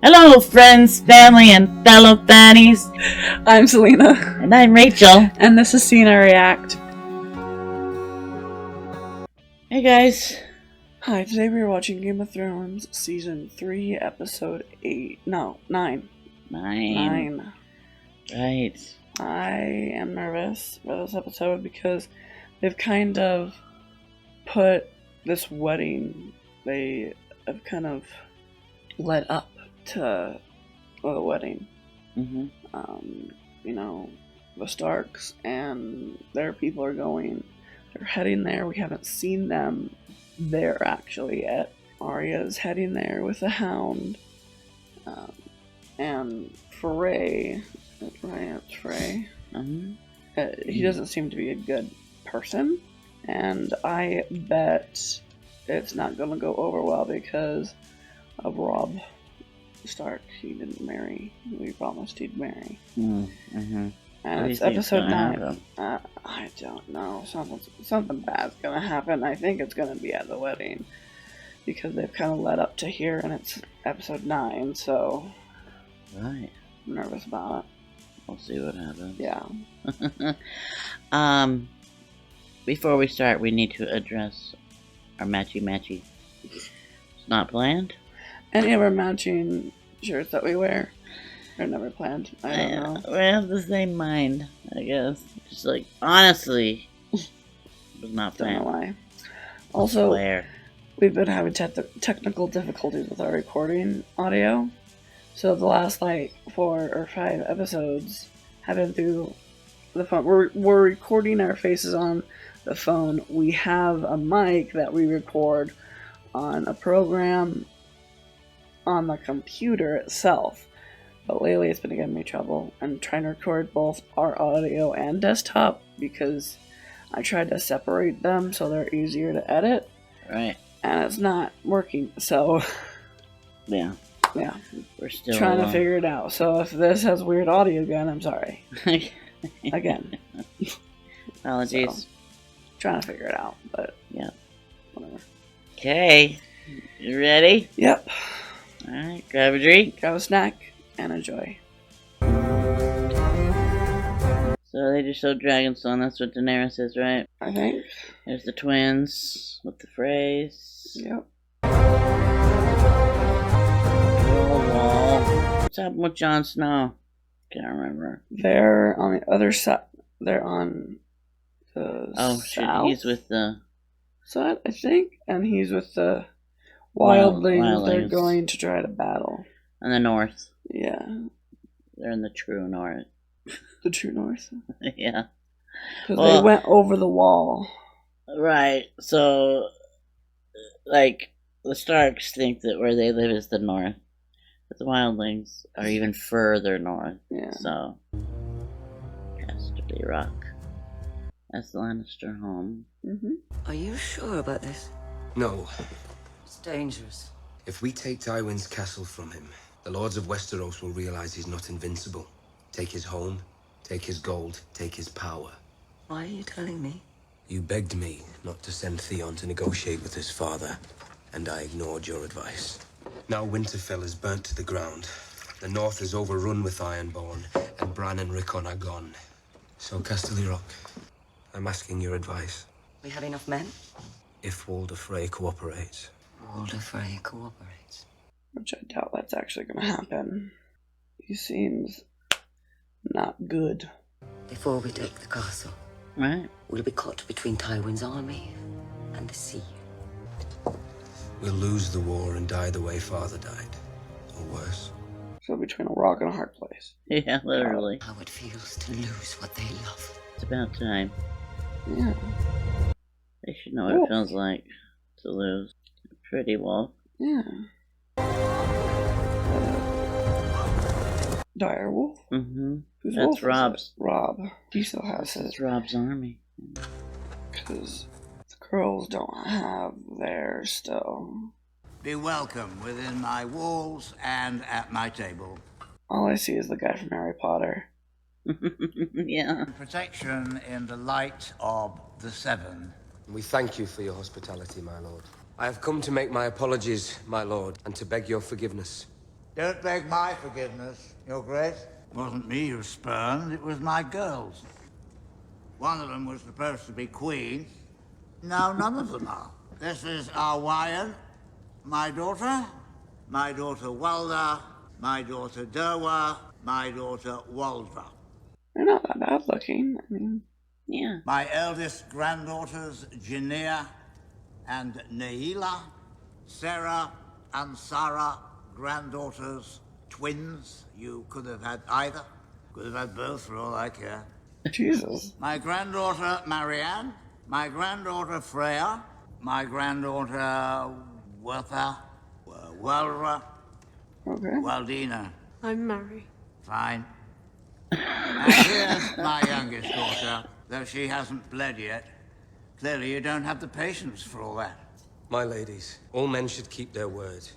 Hello, friends, family, and fellow fannies. I'm Selena. And I'm Rachel. And this is Cena React. Hey, guys. Hi, today we are watching Game of Thrones Season 3, Episode 8. No, 9. 9. Right. I am nervous for this episode because they've kind of put this wedding, they have kind of led up to the wedding. Mm-hmm. You know, the Starks and their people are going. They're heading there. We haven't seen them there actually yet. Arya's heading there with the Hound. And Frey, it's Frey. He doesn't seem to be a good person. And I bet it's not going to go over well because of Robb Stark. He didn't marry. We promised he'd marry. Mm-hmm. And it's episode 9. I don't know. Something bad's gonna happen. I think it's gonna be at the wedding because they've kind of led up to here, and it's episode 9. So, right. I'm nervous about it. We'll see what happens. Yeah. Before we start, we need to address our matchy. It's not planned. Any of our matching shirts that we wear are never planned. I don't know. We have the same mind, I guess. Just like, honestly, it was not planned. Don't know why. Also, Blair. we've been having technical difficulties with our recording audio. So the last 4 or 5 episodes have been through the phone. We're recording our faces on the phone. We have a mic that we record on a program on the computer itself. But lately it's been giving me trouble. I'm trying to record both our audio and desktop because I tried to separate them so they're easier to edit. Right. And it's not working. So Yeah. We're still trying to figure it out. So if this has weird audio again, I'm sorry. Again. Apologies. So, trying to figure it out, but yeah. Whatever. Okay. You ready? Yep. Alright, grab a drink. Grab a snack and enjoy. So they just showed Dragonstone, that's what Daenerys is, right? I think. There's the twins with the phrase. Yep. Wall. What's happened with Jon Snow? Can't remember. They're on the other side. They're on the south he's with the side, I think, and he's with the wildlings. They're wildlings. going to try to battle. and the north. Yeah. They're in the true north. The true north. Yeah. Because they went over the wall. Right. So, like, the Starks think that where they live is the north. But the wildlings are even further north. Yeah. So, Casterly Rock. That's the Lannister home. Mm-hmm. Are you sure about this? No. It's dangerous. If we take Tywin's castle from him, the Lords of Westeros will realize he's not invincible. Take his home, take his gold, take his power. Why are you telling me? You begged me not to send Theon to negotiate with his father, and I ignored your advice. Now Winterfell is burnt to the ground. The north is overrun with Ironborn, and Bran and Rickon are gone. So, Casterly Rock, I'm asking your advice. We have enough men? If Walder Frey cooperates. Walder Frey cooperates. Which I doubt that's actually going to happen. He seems not good. Before we take the castle, Right. we'll be caught between Tywin's army and the sea. We'll lose the war and die the way father died. Or worse. So between a rock and a hard place. Yeah, literally. How it feels to lose what they love. It's about time. Yeah. They should know what it feels like to lose. A pretty wolf. Yeah. Direwolf? Mm-hmm. Whose That's wolf is Robb's. it? Robb. He still has his. It's Robb's army. Because the girls don't have theirs still. Be welcome within my walls and at my table. All I see is the guy from Harry Potter. Yeah. Protection in the light of the Seven. We thank you for your hospitality, my lord. I have come to make my apologies, my lord, and to beg your forgiveness. Don't beg my forgiveness, Your Grace. It wasn't me who spurned, it was my girls. One of them was supposed to be queen. Now none of them are. This is Arwayan, my daughter Walda, my daughter Derwa, my daughter Waldra. They're not that bad looking. I mean, Yeah. My eldest granddaughters, Jania and Neila, Sarah and Sarah, granddaughters, twins. You could have had either. Could have had both for all I care. Jesus. My granddaughter, Marianne. My granddaughter, Freya. My granddaughter, Wertha. Walra. Okay. Waldina. I'm Mary. Fine. And here's my youngest daughter, though she hasn't bled yet. Clearly you don't have the patience for all that. My ladies, all men should keep their word.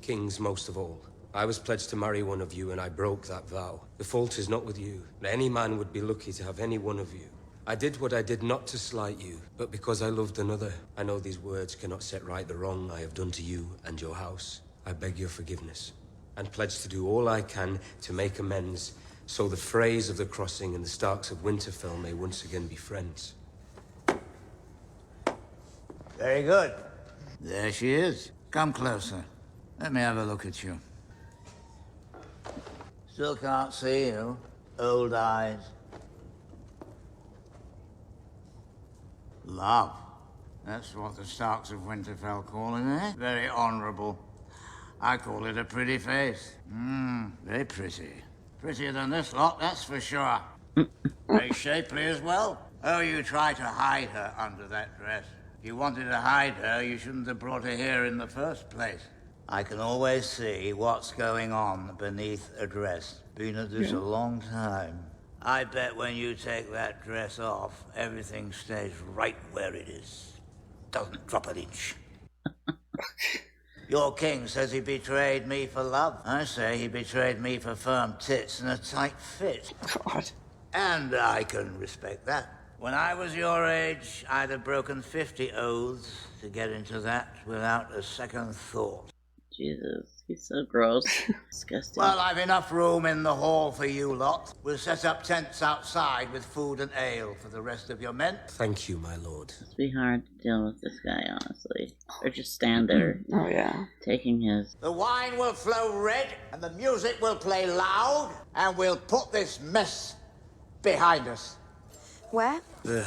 Kings most of all. I was pledged to marry one of you, and I broke that vow. The fault is not with you. Any man would be lucky to have any one of you. I did what I did not to slight you, but because I loved another. I know these words cannot set right the wrong I have done to you and your house. I beg your forgiveness, and pledge to do all I can to make amends, so the Freys of the Crossing and the Starks of Winterfell may once again be friends. Very good. There she is. Come closer. Let me have a look at you. Still can't see you. Old eyes. Love. That's what the Starks of Winterfell call it, eh? Very honorable. I call it a pretty face. Very pretty. Prettier than this lot, that's for sure. Very shapely as well. Oh, you try to hide her under that dress. If you wanted to hide her, you shouldn't have brought her here in the first place. I can always see what's going on beneath a dress. Been at this a long time. I bet when you take that dress off, everything stays right where it is. Doesn't drop an inch. Your king says he betrayed me for love. I say he betrayed me for firm tits and a tight fit. God. And I can respect that. When I was your age, I'd have broken 50 oaths to get into that without a second thought. Jesus, he's so gross. Disgusting. Well, I've enough room in the hall for you lot. We'll set up tents outside with food and ale for the rest of your men. Thank you, my lord. It'd be hard to deal with this guy, honestly. Or just stand there, Oh, yeah. taking his... The wine will flow red, and the music will play loud, and we'll put this mess behind us. Where? There.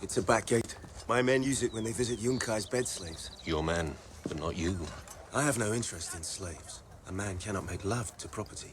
It's a back gate. My men use it when they visit Yunkai's bed slaves. Your men, but not you. I have no interest in slaves. A man cannot make love to property.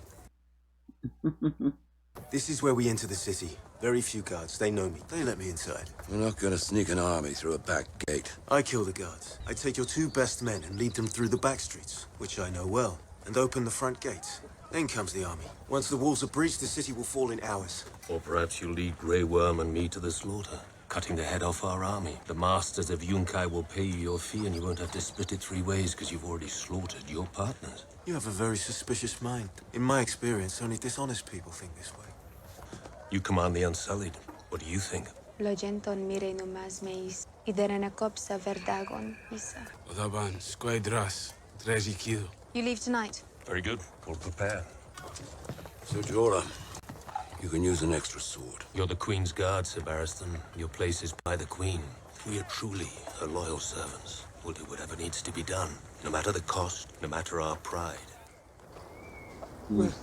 This is where we enter the city. Very few guards. They know me. They let me inside. We're not gonna sneak an army through a back gate. I kill the guards. I take your 2 best men and lead them through the back streets, which I know well, and open the front gates. Then comes the army. Once the walls are breached, the city will fall in hours. Or perhaps you lead Grey Worm and me to the slaughter, cutting the head off our army. The masters of Yunkai will pay you your fee, and you won't have to split it 3 ways because you've already slaughtered your partners. You have a very suspicious mind. In my experience, only dishonest people think this way. You command the Unsullied. What do you think? Logenton mire numas meis. Iderenakop sa verdagon, isa. Odaban, squadras, trezikido. You leave tonight? Very good. We'll prepare. So, Jorah, you can use an extra sword. You're the Queen's guard, Sir Barristan. Your place is by the Queen. We are truly her loyal servants. We'll do whatever needs to be done, no matter the cost, no matter our pride. We're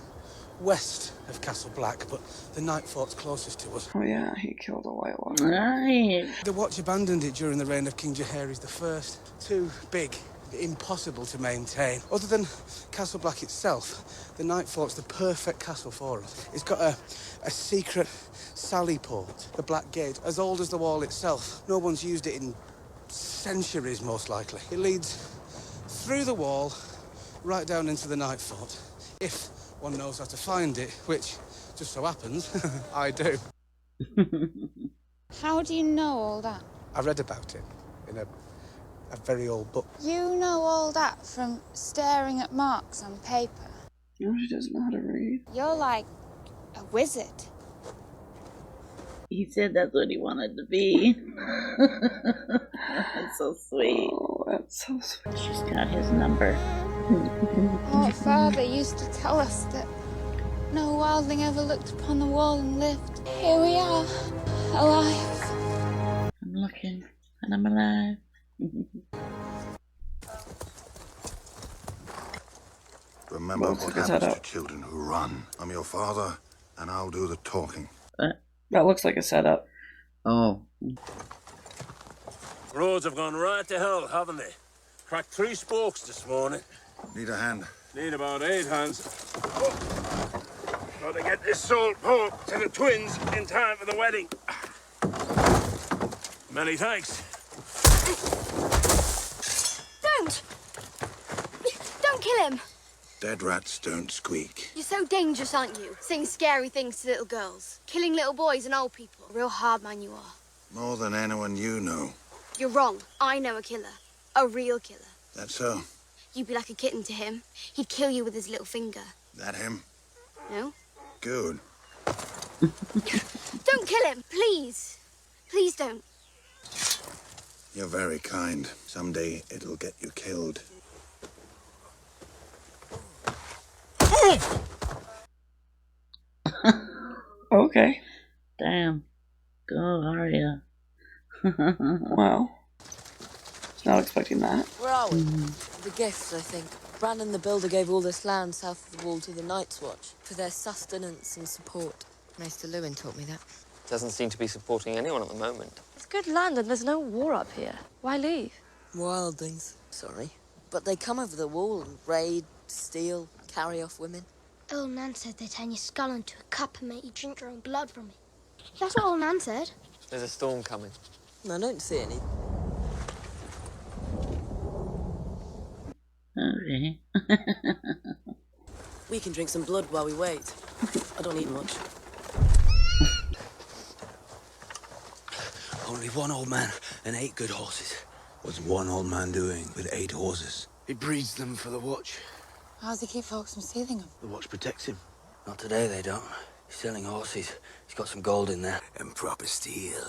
west of Castle Black, but the Night Fort's closest to us. Oh, yeah, he killed a White Walker. Right. The Watch abandoned it during the reign of King Jaehaerys I. Too big, impossible to maintain. Other than Castle Black itself, the Night Fort's the perfect castle for us. It's got a secret sally port, the Black Gate, as old as the wall itself. No one's used it in centuries, most likely. It leads through the wall, right down into the Night Fort. If one knows how to find it, which just so happens, I do. How do you know all that? I read about it in a very old book. You know all that from staring at marks on paper. No, she doesn't know how to read. You're like a wizard. He said that's what he wanted to be. That's so sweet. Oh, that's so sweet. She's got his number. Our father used to tell us that no wildling ever looked upon the wall and lived. Here we are, alive. I'm looking, and I'm alive. Remember Looks what like a happens to setup. children who run. I'm your father, and I'll do the talking. That looks like a setup. Oh. Roads have gone right to hell, haven't they? Cracked 3 spokes this morning. Need a hand. Need about 8 hands. Got to get this salt pork to the twins in time for the wedding. Many thanks. Don't! Don't kill him! Dead rats don't squeak. You're so dangerous, aren't you? Saying scary things to little girls. Killing little boys and old people. A real hard man you are. More than anyone you know. You're wrong. I know a killer. A real killer. That's so. You'd be like a kitten to him. He'd kill you with his little finger. That him? No? Good. Don't kill him, please. Please don't. You're very kind. Someday it'll get you killed. Okay. Damn. Go, Arya. Wow. Was not expecting that. Where are we? The gifts, I think. Brandon the Builder gave all this land south of the wall to the Night's Watch for their sustenance and support. Maester Lewin taught me that. Doesn't seem to be supporting anyone at the moment. It's good land and there's no war up here. Why leave? Wildlings, sorry. But they come over the wall and raid, steal, carry off women. Old Nan said they turn your skull into a cup and make you drink your own blood from it. That's what old Nan said. There's a storm coming. I don't see any. Okay. We can drink some blood while we wait. I don't need much. Only one old man and 8 good horses. What's one old man doing with 8 horses? He breeds them for the watch. How does he keep folks from stealing them? The watch protects him. Not today, they don't. He's selling horses. He's got some gold in there. And proper steel.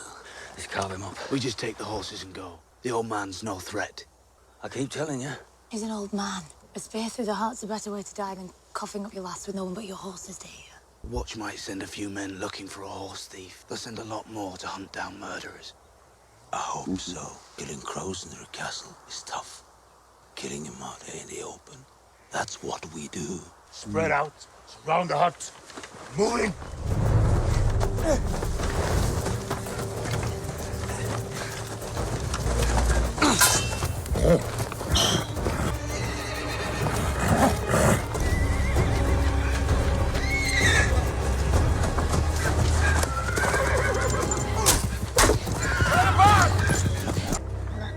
Let's carve him up. We just take the horses and go. The old man's no threat. I keep telling you. He's an old man. A spear through the heart's a better way to die than coughing up your last with no one but your horses to hear. The watch might send a few men looking for a horse thief. They'll send a lot more to hunt down murderers. I hope so. Killing crows in their castle is tough. Killing them out here in the open, that's what we do. Spread out. Surround the hut. Moving.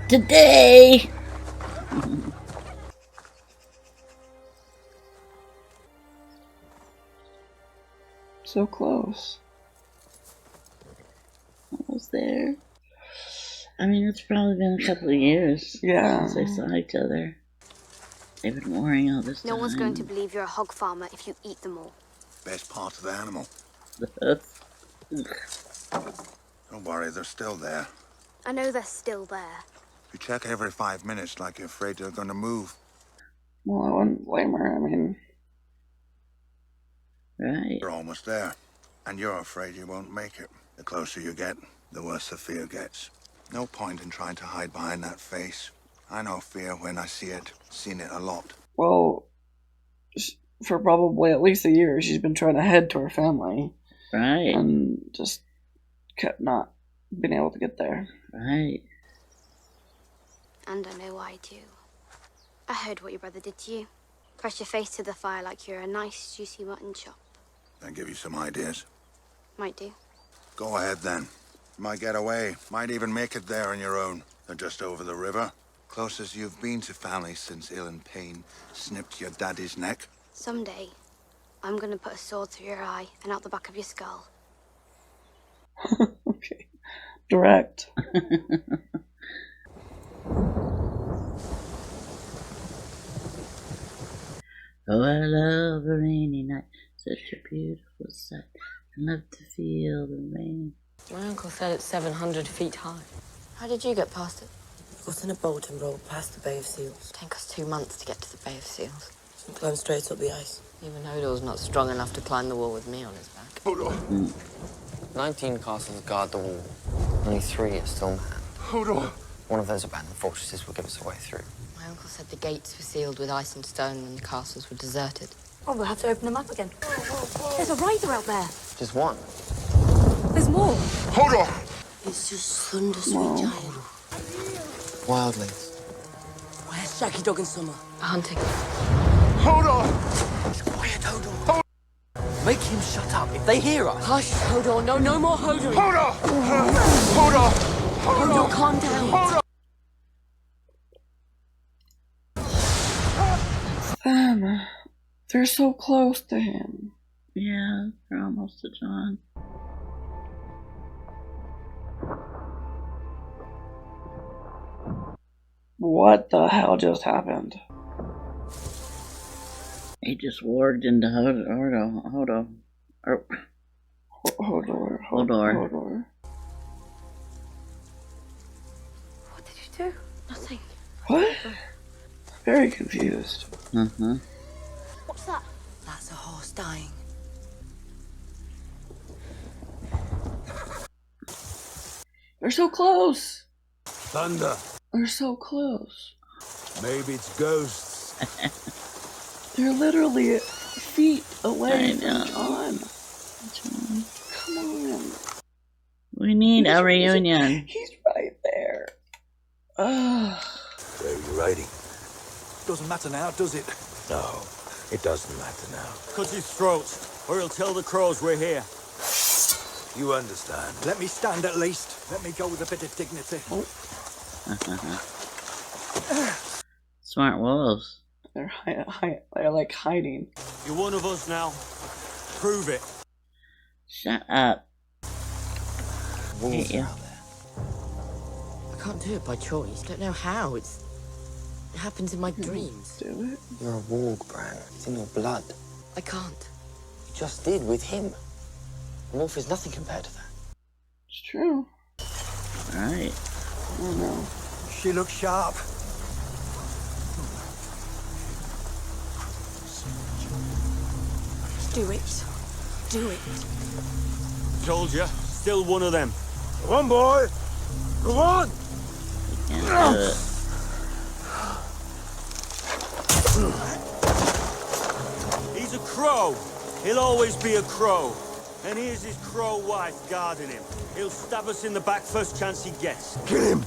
Today! So close. Almost there. I mean, it's probably been a couple of years since they saw each other. They've been warring all this time. No one's going to believe you're a hog farmer if you eat them all. Best part of the animal. Don't worry, they're still there. I know they're still there. You check every 5 minutes like you're afraid they're gonna move. Well, I wouldn't blame her. I mean... Right. You're almost there. And you're afraid you won't make it. The closer you get, the worse the fear gets. No point in trying to hide behind that face. I know fear when I see it. Seen it a lot. Well, for probably at least a year, she's been trying to head to her family. Right. And just kept not being able to get there. Right. And I know why too. I heard what your brother did to you. Press your face to the fire like you're a nice, juicy mutton chop. That give you some ideas. Might do. Go ahead then. Might get away. Might even make it there on your own. They're just over the river. Closest you've been to family since Ilan Payne snipped your daddy's neck. Someday, I'm gonna put a sword through your eye and out the back of your skull. Okay. Direct. Oh, I love a rainy night, such a beautiful sight. I love to feel the rain. My uncle said it's 700 feet high. How did you get past it? Got in a boat and rowed past the Bay of Seals. Take us 2 months to get to the Bay of Seals. And climb straight up the ice. Even Hodor's not strong enough to climb the wall with me on his back. Hold on. 19 castles guard the wall. Only 3 are still manned. Hold on. One of those abandoned fortresses will give us a way through. My uncle said the gates were sealed with ice and stone when the castles were deserted. Oh, we'll have to open them up again. There's a raider out there. Just one. There's more. Hold on. It's just thunder, sweet giant. Wildlings. Where's Shaggy Dog and Summer? Hunting. Hold on. Quiet, Hodor. Make him shut up. If they hear us. Hush, Hodor. No more Hodor. Hold on. Hold on. Hold Hodor, on. calm down. Hold on. Them. They're so close to him. Yeah, they're almost to John. What the hell just happened? He just warged into Hodor. Hodor. What did you do? Nothing. What? Very confused. Mm-hmm. What's that? That's a horse dying. They're so close. Thunder. They're so close. Maybe it's ghosts. They're literally feet away I from know. John. Come on. We need a reunion. He's right there. Ugh. Where are you riding? Doesn't matter now, does it? No, it doesn't matter now. Cut his throat, or he'll tell the crows we're here. You understand. Let me stand at least. Let me go with a bit of dignity. Smart wolves. They're they're like hiding. You're one of us now. Prove it. Shut up. Wolves Hate you. are out there. I can't do it by choice. Don't know how. It happens in my dreams. Do it. You're a warg, Bran. It's in your blood. I can't. You just did with him. A wolf is nothing compared to that. It's true. Right. I don't know. She looks sharp. Do it. Do it. Told you. Still one of them. Come on, boy. Come on. Can't do it. He's a crow. He'll always be a crow. And here's his crow wife guarding him. He'll stab us in the back first chance he gets. Kill him.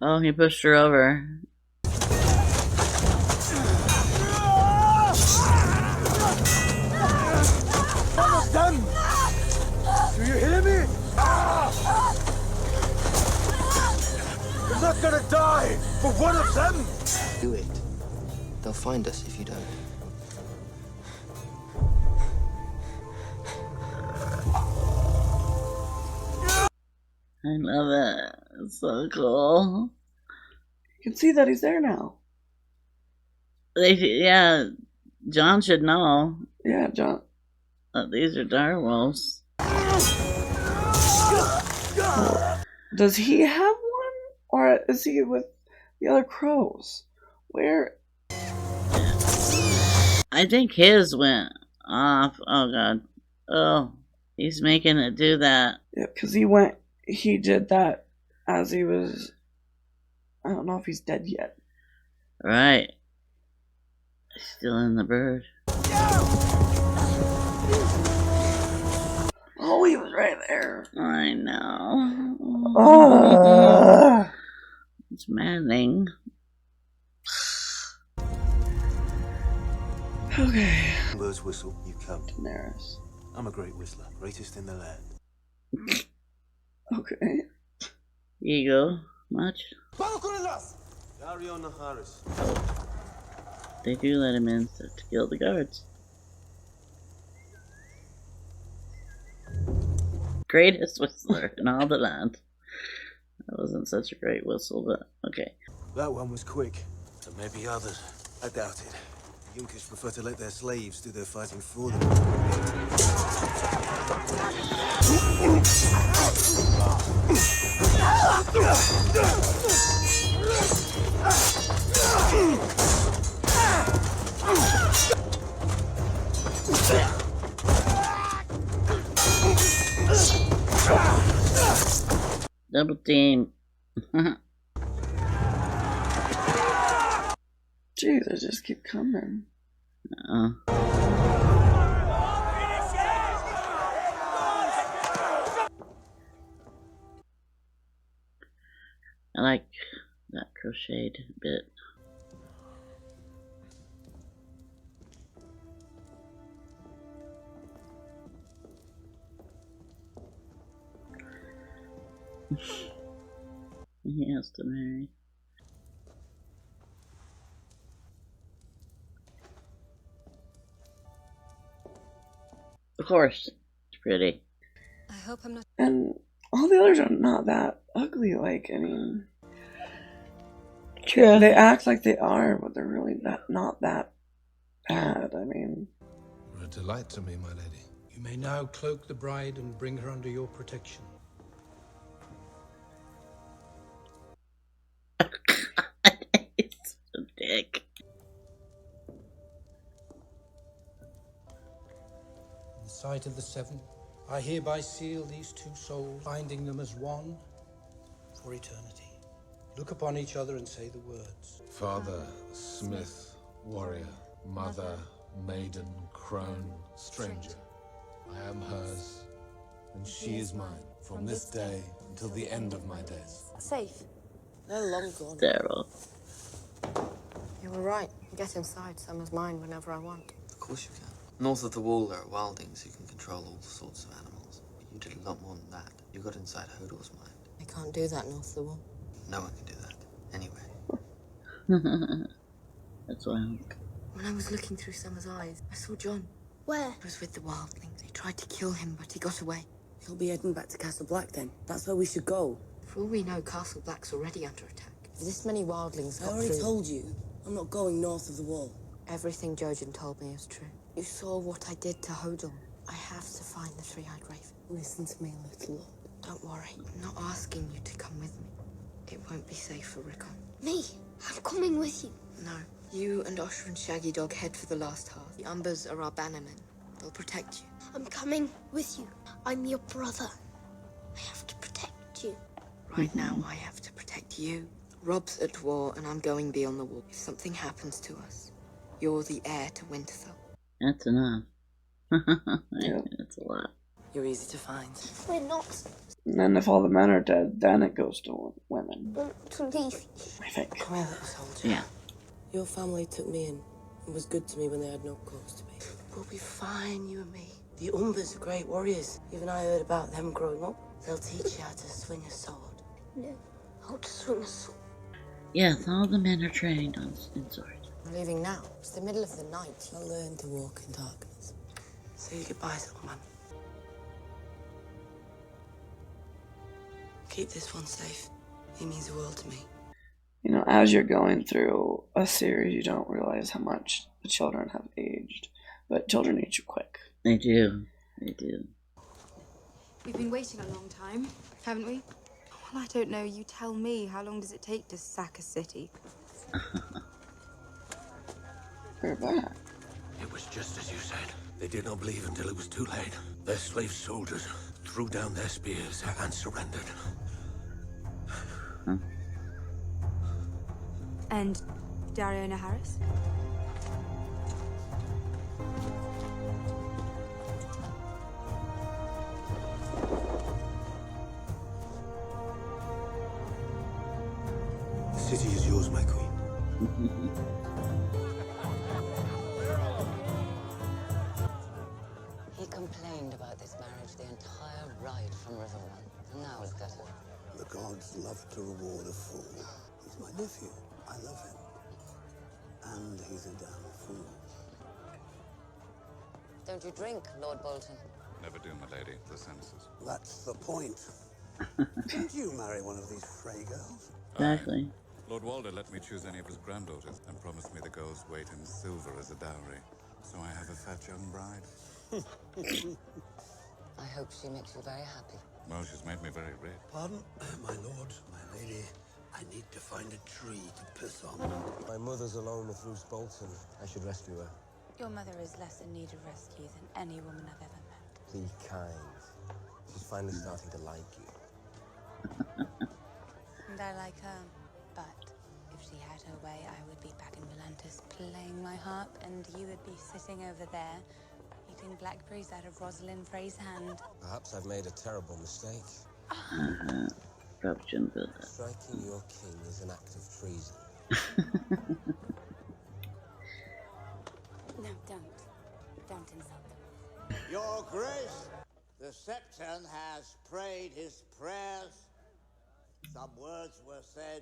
Oh, he pushed her over. Them. Do you hear me? You're not gonna die for one of them. Do it. They'll find us if you don't. I love it. It's so cool. You can see that he's there now. Yeah, John should know. Yeah, John. These are direwolves. Does he have one? Or is he with the other crows? Where? I think his went off. Oh, God. Oh, he's making it do that. Yeah, because he did that as he was, I don't know if he's dead yet. Right. Still in the bird. Oh, he was right there. I know. It's maddening. Okay. Bird's whistle, you come. Daenerys. I'm a great whistler, greatest in the land. Okay. Eagle. Much? Dario Naharis. They do let him in to kill the guards. Greatest whistler in all the land. That wasn't such a great whistle, but okay. That one was quick. There may be others. I doubt it. Yunkish prefer to let their slaves do their fighting for them. Double team. Gee, they just keep coming. I like that crocheted bit. He has to marry. Of course, it's pretty. I hope I'm not. And all the others are not that ugly. Like, I mean, True. They act like they are, but they're really not that bad. I mean, You're a delight to me, my lady. You may now cloak the bride and bring her under your protection. It's a dick. In the sight of the seven, I hereby seal these two souls, binding them as one for eternity. Look upon each other and say the words. Father, smith, warrior, mother, maiden, crone, stranger. I am hers, and she is mine, from this day until the end of my days. Safe. They're long gone. Terrible. You were right. Get inside. Summer's mine whenever I want. Of course you can. North of the wall, there are wildlings who can control all sorts of animals. But you did a lot more than that. You got inside Hodor's mind. I can't do that north of the wall. No one can do that. Anyway. That's wild. When I was looking through Summer's eyes, I saw John. Where? He was with the wildlings. They tried to kill him, but he got away. He'll be heading back to Castle Black then. That's where we should go. For all we know, Castle Black's already under attack. If this many wildlings I got already through... told you. I'm not going north of the wall. Everything Jojen told me is true. You saw what I did to Hodor. I have to find the Three-Eyed Raven. Listen to me, little lord. Don't worry. I'm not asking you to come with me. It won't be safe for Rickon. Me? I'm coming with you. No. You and Osher and Shaggy Dog head for the last hearth. The Umbers are our bannermen. They'll protect you. I'm coming with you. I'm your brother. I have to protect you. Right now, I have to protect you. Rob's at war, and I'm going beyond the wall. If something happens to us, you're the heir to Winterfell. That's enough. That's a lot. You're easy to find. We're not. and then if all the men are dead, then it goes to women. To leave. I think. Come here, little soldier. Yeah. Your family took me in and was good to me when they had no cause to be. We'll be fine, you and me. The Umbers are great warriors. Even I heard about them growing up. They'll teach you how to swing a sword. No, how to swing a sword. Yes, all the men are trained on in swords. We're leaving now. It's the middle of the night. I'll learn to walk in darkness. Say goodbye, little man. Keep this one safe. He means the world to me. You know, as you're going through a series, you don't realize how much the children have aged. But children age quick. They do. They do. We've been waiting a long time, haven't we? Well, I don't know. You tell me. How long does it take to sack a city? We're back. It was just as you said. They did not believe until it was too late. Their slave soldiers threw down their spears and surrendered. And Dario Naharis? The city is yours, my queen. He complained about this marriage the entire ride from Riverrun. And now look at it. The gods love to reward a fool. He's my nephew. I love him. And he's a damn fool. Don't you drink, Lord Bolton? Never do, my lady. The senses. That's the point. Didn't you marry one of these Frey girls? Exactly. Lord Walder let me choose any of his granddaughters and promised me the girl's weight in silver as a dowry. So I have a fat young bride. I hope she makes you very happy. Well, she's made me very rich. Pardon, my lord, my lady. I need to find a tree to piss on. My mother's alone with Roose Bolton. I should rescue her. Your mother is less in need of rescue than any woman I've ever met. Be kind. She's finally starting to like you. And I like her. But if she had her way, I would be back in Volantis playing my harp, and you would be sitting over there, eating blackberries out of Rosalind Frey's hand. Perhaps I've made a terrible mistake. Probably shouldn't do that. Striking your king is an act of treason. No, don't. Don't insult them. Your Grace, the Septon has prayed his prayers. Some words were said.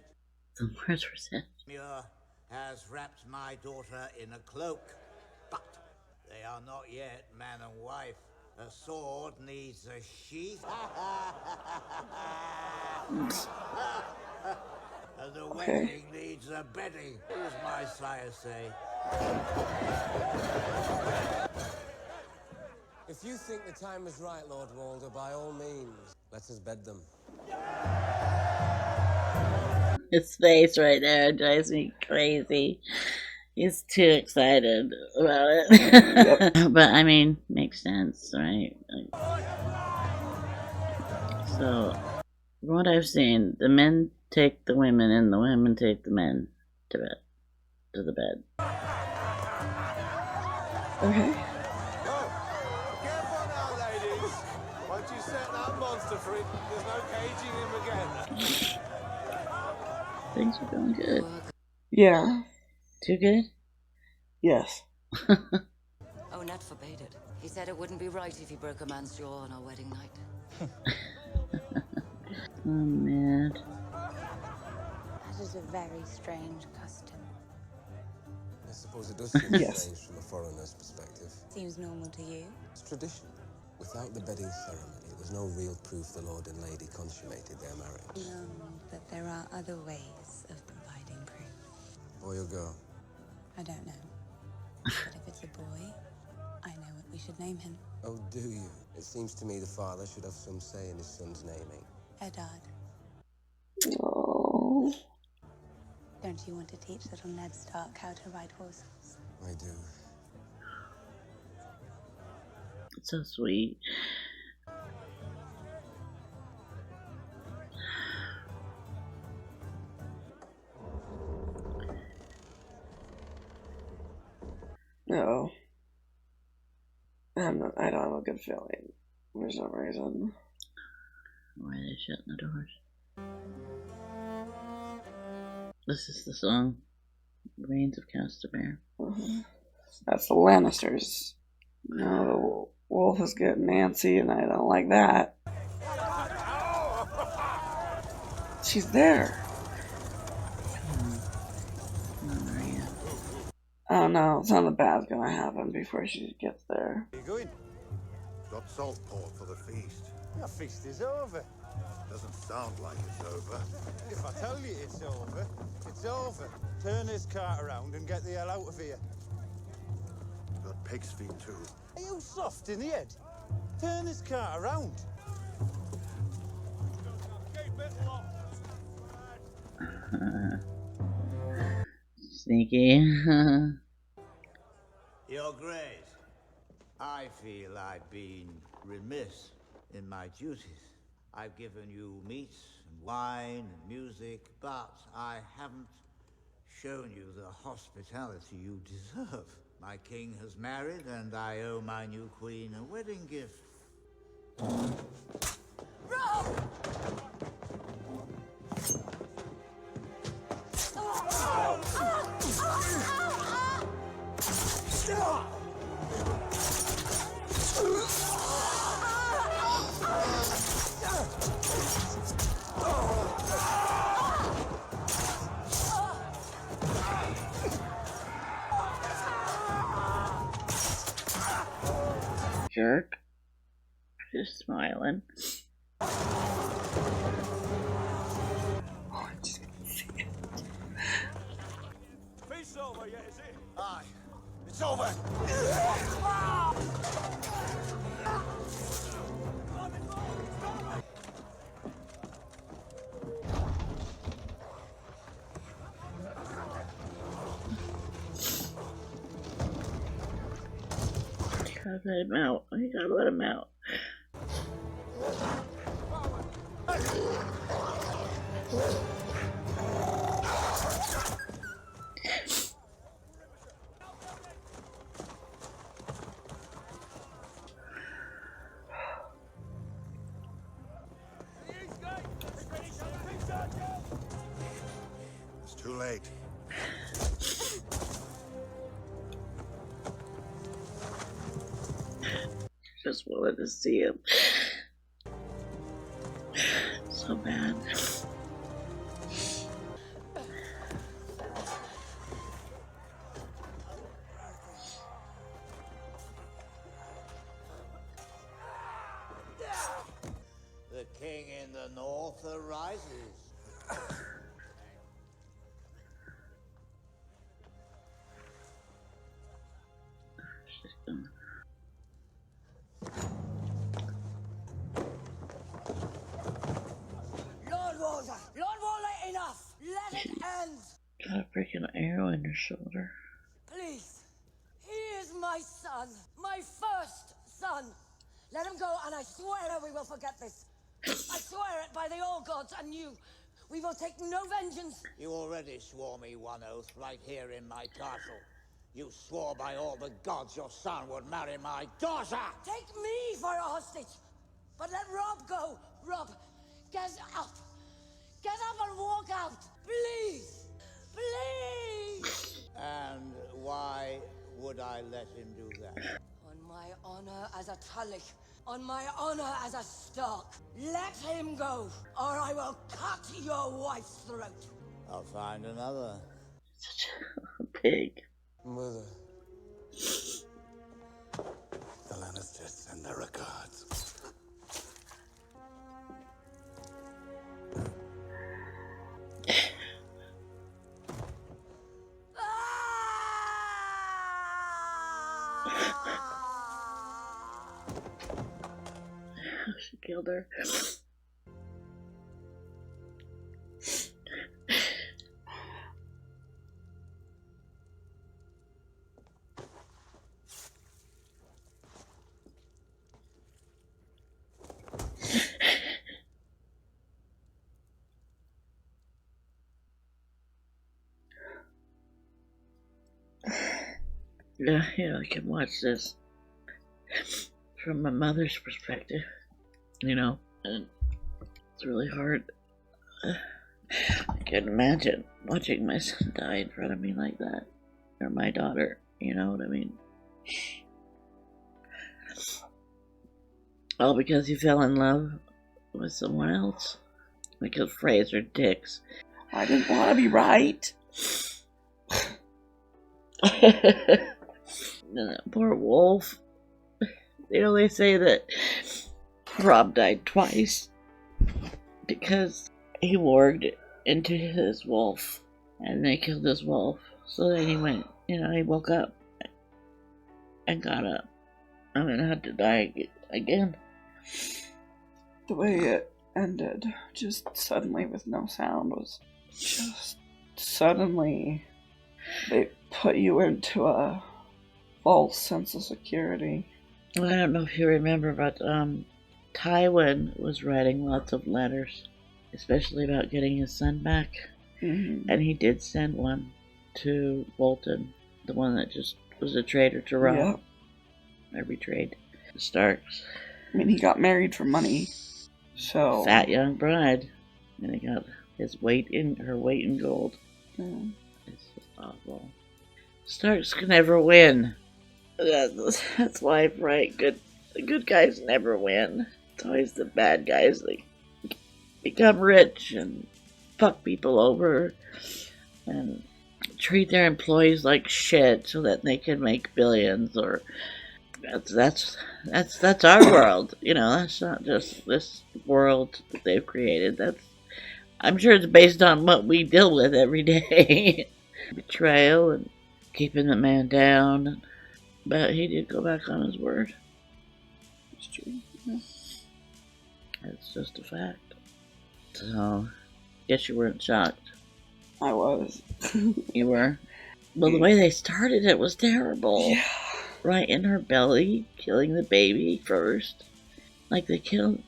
Some words were said. Muir has wrapped my daughter in a cloak, but they are not yet man and wife. A sword needs a sheath. And the wedding needs a bedding, as my sire say. If you think the time is right, Lord Walder, by all means, let us bed them. His face right there drives me crazy. He's too excited about it. Yep. But I mean, makes sense, right? So, from what I've seen, the men take the women and the women take the men to bed. To the bed. Okay. Careful now, ladies. Once you set that monster free, there's no caging him again. Things are going good. Yeah. Too good? Yes. Oh, Ned forbade it. He said it wouldn't be right if he broke a man's jaw on our wedding night. Oh, man. That is a very strange custom. I suppose it does seem strange from a foreigner's perspective. Seems normal to you? It's tradition. Without the bedding ceremony, there's no real proof the Lord and Lady consummated their marriage. No, but there are other ways of providing proof. Boy or girl? I don't know. But if it's a boy, I know what we should name him. Oh, do you? It seems to me the father should have some say in his son's naming. Eddard. Oh. Don't you want to teach little Ned Stark how to ride horses? I do. It's so sweet. No. I don't have a good feeling. For some reason. Why are they shutting the doors? This is the song. Reigns of Castamere. That's the Lannisters. No, the wolf is getting antsy and I don't like that. She's there. Oh no, something bad's gonna happen before she gets there. Where are you going? Got salt pork for the feast. The feast is over. Doesn't sound like it's over. If I tell you it's over, it's over. Turn this cart around and get the hell out of here. Got pig's feet too. Are you soft in the head? Turn this cart around. Keep it locked. Sneaky. Your Grace, I feel I've been remiss in my duties. I've given you meats and wine and music, but I haven't shown you the hospitality you deserve. My king has married, and I owe my new queen a wedding gift. Rob! Jerk. Just smiling. yet, is it? Aye. It's over. Gotta let him out. You gotta let him out. It's too late. Just wanted to see him. So bad. The king in the north arises. Lord Walter! Lord Walter, enough! Let it end! Got a freaking arrow in your shoulder. Please. He is my son. My first son. Let him go, and I swear we will forget this. I swear it by the old gods and you. We will take no vengeance. You already swore me one oath right here in my castle. You swore by all the gods your son would marry my daughter! Take me for a hostage. But let Rob go. Rob, get up. Get up and walk out. Please. Please. And why would I let him do that? On my honor as a Tullich. On my honor as a Stark. Let him go, or I will cut your wife's throat. I'll find another. Such a pig. Mother. The Lannisters send their regards. She killed her. Yeah, I can watch this from my mother's perspective, you know, and it's really hard. I can't imagine watching my son die in front of me like that, or my daughter, you know what I mean? All because he fell in love with someone else. Because Fraser dicks. I didn't want to be right. Poor Wolf. You know, they say that Rob died twice because he warged into his wolf and they killed his wolf. So then he went, you know, he woke up and got up. I mean, I had to die again. The way it ended, just suddenly with no sound, was just suddenly they put you into a false sense of security. Well, I don't know if you remember, but Tywin was writing lots of letters, especially about getting his son back. Mm-hmm. And he did send one to Bolton, the one that just was a traitor to Rob. Yeah. I betrayed the Starks. I mean, he got married for money, so... Fat young bride. And he got his weight in, her weight in gold. Mm. It's just awful. Starks can never win. That's life, right? The good guys never win. It's always the bad guys that become rich and fuck people over and treat their employees like shit so that they can make billions. Or that's our world. You know, that's not just this world that they've created. I'm sure it's based on what we deal with every day. Betrayal and keeping the man down. But he did go back on his word. It's true. Yeah. It's just a fact. So, guess you weren't shocked. I was. You were? Well, the way they started it was terrible. Yeah. Right in her belly, killing the baby first. Like they killed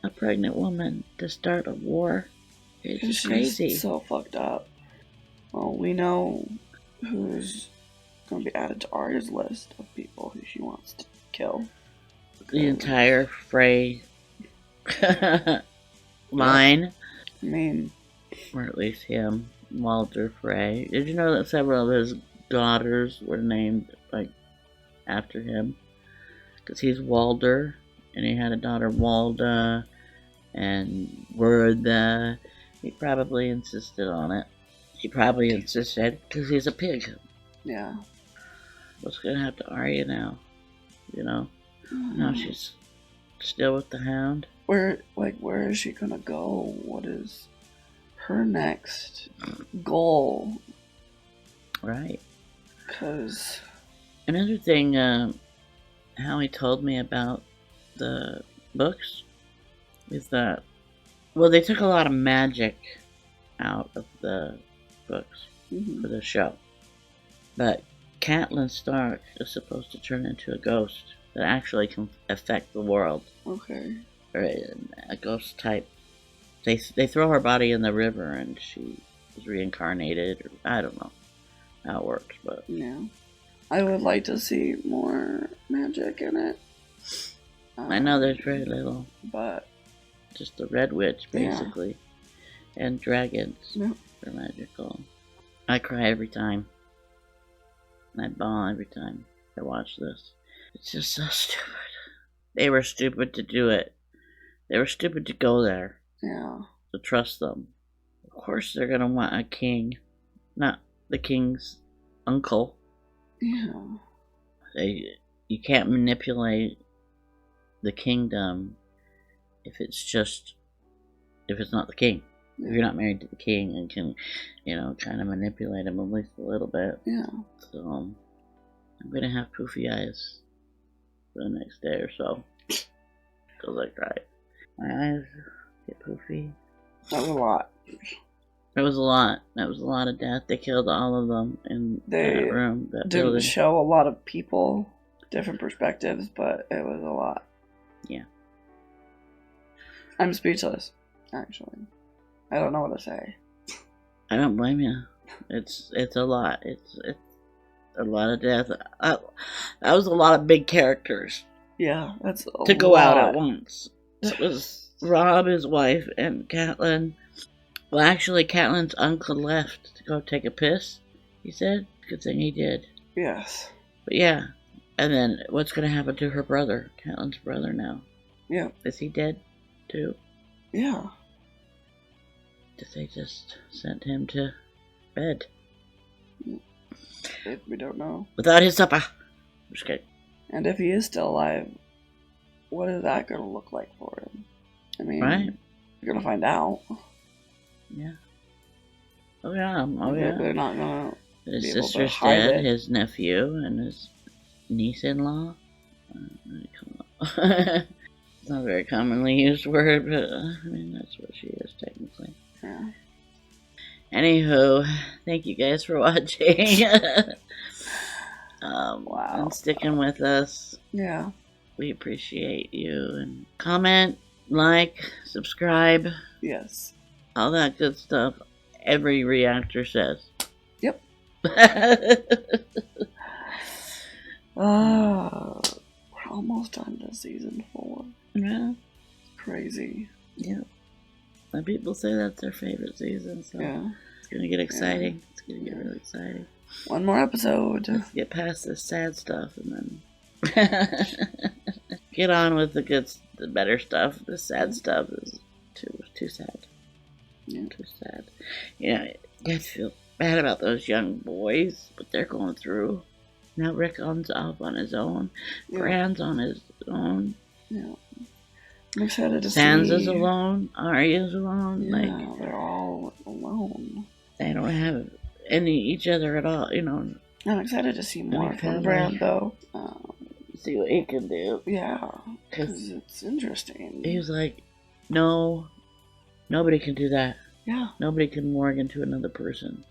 a pregnant woman to start a war. It's just crazy. So fucked up. Well, we know who's going to be added to Arya's list of people who she wants to kill. The entire Frey line. I mean, or at least him, Walder Frey. Did you know that several of his daughters were named like after him? Because he's Walder, and he had a daughter Walda, and Werda. He probably insisted on it. He probably insisted because he's a pig. Yeah. What's gonna happen to Arya now? You know? Now she's still with the Hound. Where is she gonna go? What is her next goal? Right. Because another thing, Howie told me about the books is that, well, they took a lot of magic out of the books for the show, but Catelyn Stark is supposed to turn into a ghost that actually can affect the world. Okay. Or a ghost type. They throw her body in the river and she is reincarnated. Or, I don't know how it works, but yeah, I would like to see more magic in it. I know there's very little, but just the Red Witch basically, and dragons are magical. I cry every time. I bawl every time I watch this. It's just so stupid. They were stupid to do it. They were stupid to go there. Yeah. To trust them. Of course they're gonna want a king. Not the king's uncle. Yeah. You can't manipulate the kingdom if it's not the king. If you're not married to the king and can, kind of manipulate him at least a little bit. Yeah. So, I'm gonna have poofy eyes for the next day or so. Because I cried. My eyes get poofy. That was a lot. It was a lot. That was a lot of death. They killed all of them in that room. That didn't building. show a lot of people, different perspectives, but it was a lot. Yeah. I'm speechless, actually. I don't know what to say. I don't blame you. It's a lot. It's a lot of death. That was a lot of big characters. Yeah, that's a to go lot. out at once. It was Robb, his wife, and Catelyn. Well, actually, Catelyn's uncle left to go take a piss, he said. Good thing he did. Yes. But yeah. And then what's going to happen to her brother? Catelyn's brother now. Yeah. Is he dead, too? Yeah. Did they just send him to bed? We don't know. Without his supper. I'm just kidding. And if he is still alive, what is that going to look like for him? I mean, right? You're going to find out. Yeah. Oh yeah. Oh yeah. They're not going to. His sister's dead. His nephew and his niece-in-law. It's not a very commonly used word, but I mean that's what she is technically. Yeah. Anywho, thank you guys for watching. Wow. And sticking with us. Yeah. We appreciate you. And comment, like, subscribe. Yes. All that good stuff every reactor says. Yep. We're almost on to season 4. Yeah. Crazy. Yeah. And people say that's their favorite season, so yeah. It's gonna get exciting. Yeah. It's gonna get really exciting. One more episode. Let's get past this sad stuff and then get on with the better stuff. The sad stuff is too sad. Yeah. Too sad. You have to feel bad about those young boys, what they're going through. Now Rickon's off on his own. Yeah. Bran's on his own. Yeah. I'm excited to Sansa's see. alone. Arya's alone. Yeah, they're all alone. They don't have each other at all. I'm excited to see more Okay. from Bran, though. See what he can do. Yeah, because it's interesting. He was like, no, nobody can do that. Yeah. Nobody can morgue into another person.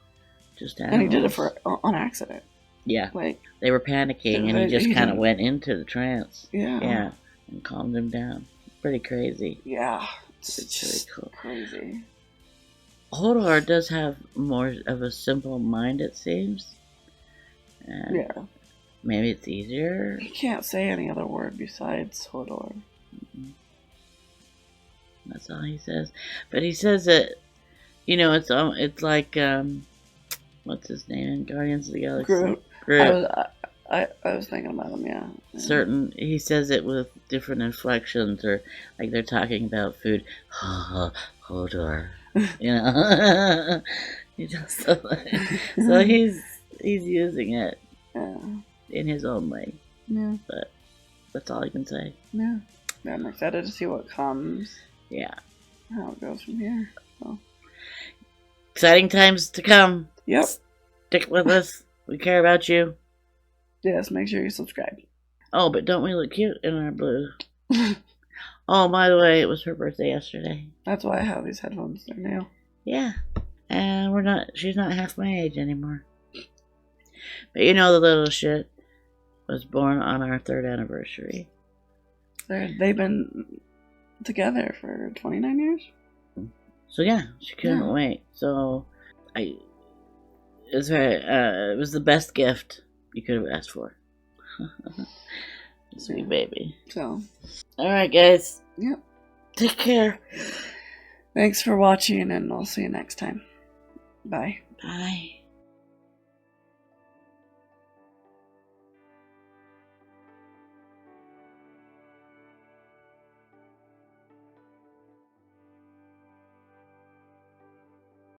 Just animals. And he did it on accident. Yeah. Like, they were panicking, and he just kind of went into the trance. Yeah. Yeah. And calmed them down. Pretty crazy. Yeah. It's just really cool. Crazy. Hodor does have more of a simple mind, it seems. And Yeah. maybe it's easier. He can't say any other word besides Hodor. That's all he says. But he says that, it's like, what's his name in Guardians of the Galaxy? Groot. I was thinking about him, yeah. He says it with different inflections, or like they're talking about food. Hodor. He does stuff like so he's using it in his own way. Yeah. But that's all I can say. Yeah. I'm excited to see what comes. Yeah. How it goes from here. So. Exciting times to come. Yep. Stick with us. We care about you. Yes, make sure you subscribe. Oh, but don't we look cute in our blue? Oh, by the way, it was her birthday yesterday. That's why I have these headphones. They're new. Yeah. And she's not half my age anymore. But the little shit was born on our 3rd anniversary. They've been together for 29 years? So yeah, she couldn't wait. So it was it was the best gift you could have asked for. Sweet baby. So, alright guys. Yep. Take care. Thanks for watching, and I'll see you next time. Bye. Bye.